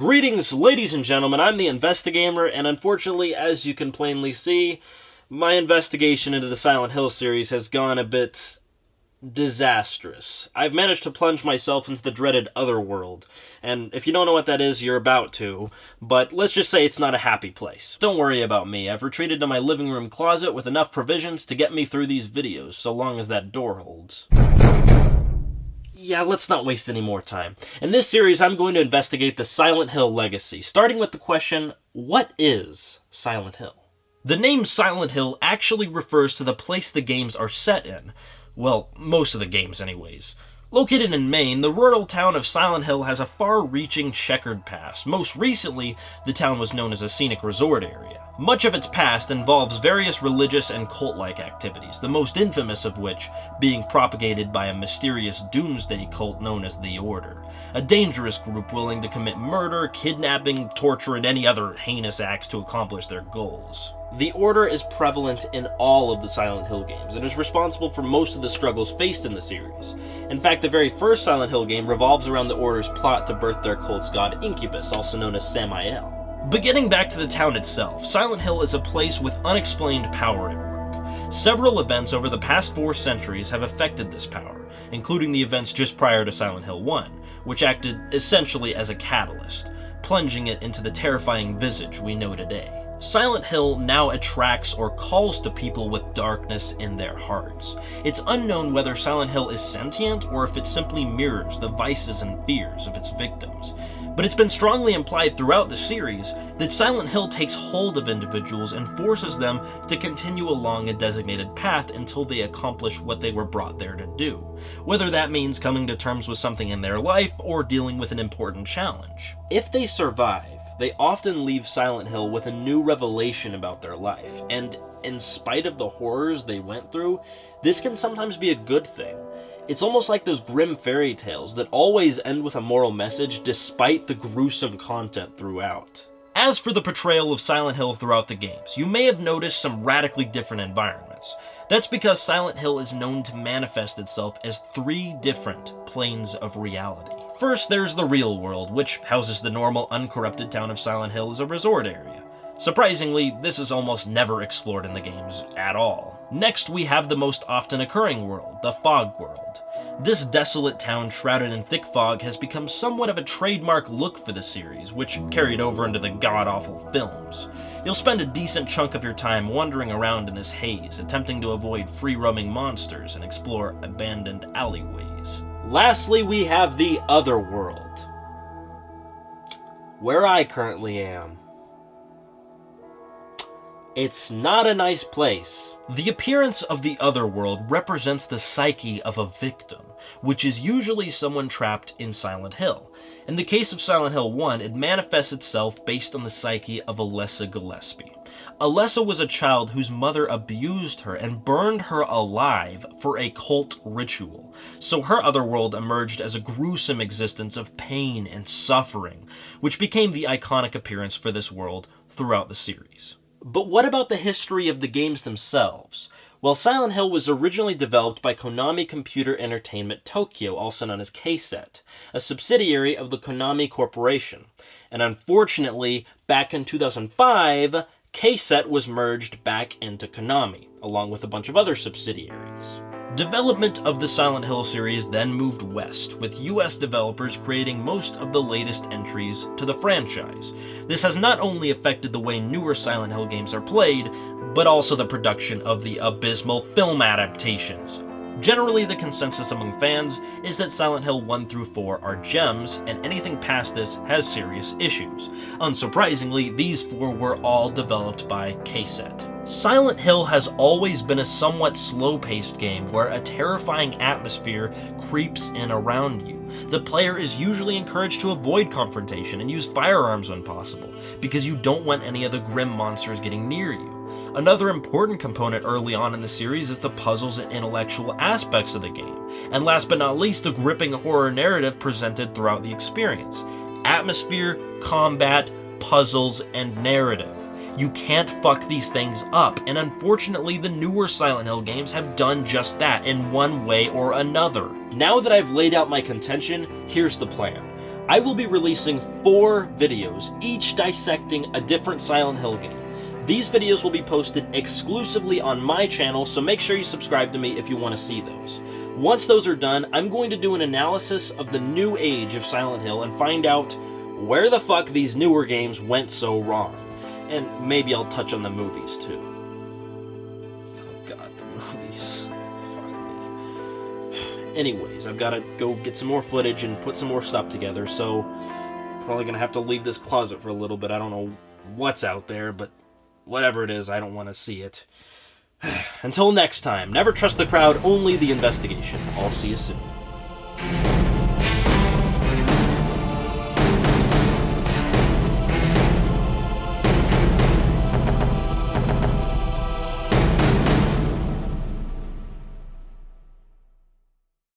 Greetings, ladies and gentlemen, I'm the Investigamer, and unfortunately, as you can plainly see, my investigation into the Silent Hill series has gone a bit disastrous. I've managed to plunge myself into the dreaded Otherworld, and if you don't know what that is, you're about to, but let's just say it's not a happy place. Don't worry about me, I've retreated to my living room closet with enough provisions to get me through these videos, so long as that door holds. Yeah, let's not waste any more time. In this series, I'm going to investigate the Silent Hill legacy, starting with the question, what is Silent Hill? The name Silent Hill actually refers to the place the games are set in. Well, most of the games anyways. Located in Maine, the rural town of Silent Hill has a far-reaching checkered past. Most recently, the town was known as a scenic resort area. Much of its past involves various religious and cult-like activities, the most infamous of which being propagated by a mysterious doomsday cult known as the Order, a dangerous group willing to commit murder, kidnapping, torture, and any other heinous acts to accomplish their goals. The Order is prevalent in all of the Silent Hill games, and is responsible for most of the struggles faced in the series. In fact, the very first Silent Hill game revolves around the Order's plot to birth their cult's god Incubus, also known as Samael. Beginning back to the town itself, Silent Hill is a place with unexplained power at work. Several events over the past 4 centuries have affected this power, including the events just prior to Silent Hill 1, which acted essentially as a catalyst, plunging it into the terrifying visage we know today. Silent Hill now attracts or calls to people with darkness in their hearts. It's unknown whether Silent Hill is sentient or if it simply mirrors the vices and fears of its victims. But it's been strongly implied throughout the series that Silent Hill takes hold of individuals and forces them to continue along a designated path until they accomplish what they were brought there to do, whether that means coming to terms with something in their life or dealing with an important challenge. If they survive, they often leave Silent Hill with a new revelation about their life, and in spite of the horrors they went through, this can sometimes be a good thing. It's almost like those grim fairy tales that always end with a moral message despite the gruesome content throughout. As for the portrayal of Silent Hill throughout the games, you may have noticed some radically different environments. That's because Silent Hill is known to manifest itself as 3 different planes of reality. First, there's the real world, which houses the normal, uncorrupted town of Silent Hill as a resort area. Surprisingly, this is almost never explored in the games at all. Next, we have the most often occurring world, the fog world. This desolate town shrouded in thick fog has become somewhat of a trademark look for the series, which carried over into the god-awful films. You'll spend a decent chunk of your time wandering around in this haze, attempting to avoid free-roaming monsters and explore abandoned alleyways. Lastly, we have the Otherworld, where I currently am. It's not a nice place. The appearance of the Otherworld represents the psyche of a victim, which is usually someone trapped in Silent Hill. In the case of Silent Hill 1, it manifests itself based on the psyche of Alessa Gillespie. Alessa was a child whose mother abused her and burned her alive for a cult ritual, so her Otherworld emerged as a gruesome existence of pain and suffering, which became the iconic appearance for this world throughout the series. But what about the history of the games themselves? Well, Silent Hill was originally developed by Konami Computer Entertainment Tokyo, also known as KSET, a subsidiary of the Konami Corporation. And unfortunately, back in 2005, KSET was merged back into Konami, along with a bunch of other subsidiaries. Development of the Silent Hill series then moved west, with US developers creating most of the latest entries to the franchise. This has not only affected the way newer Silent Hill games are played, but also the production of the abysmal film adaptations. Generally, the consensus among fans is that Silent Hill 1 through 4 are gems, and anything past this has serious issues. Unsurprisingly, these 4 were all developed by KSET. Silent Hill has always been a somewhat slow-paced game where a terrifying atmosphere creeps in around you. The player is usually encouraged to avoid confrontation and use firearms when possible, because you don't want any of the grim monsters getting near you. Another important component early on in the series is the puzzles and intellectual aspects of the game, and last but not least, the gripping horror narrative presented throughout the experience. Atmosphere, combat, puzzles, and narrative. You can't fuck these things up, and unfortunately the newer Silent Hill games have done just that in one way or another. Now that I've laid out my contention, here's the plan. I will be releasing 4 videos, each dissecting a different Silent Hill game. These videos will be posted exclusively on my channel, so make sure you subscribe to me if you want to see those. Once those are done, I'm going to do an analysis of the new age of Silent Hill and find out where the fuck these newer games went so wrong. And maybe I'll touch on the movies too. Oh god, the movies. Fuck me. Anyways, I've got to go get some more footage and put some more stuff together, so probably gonna have to leave this closet for a little bit. I don't know what's out there, but whatever it is, I don't want to see it. Until next time, never trust the crowd, only the investigation. I'll see you soon.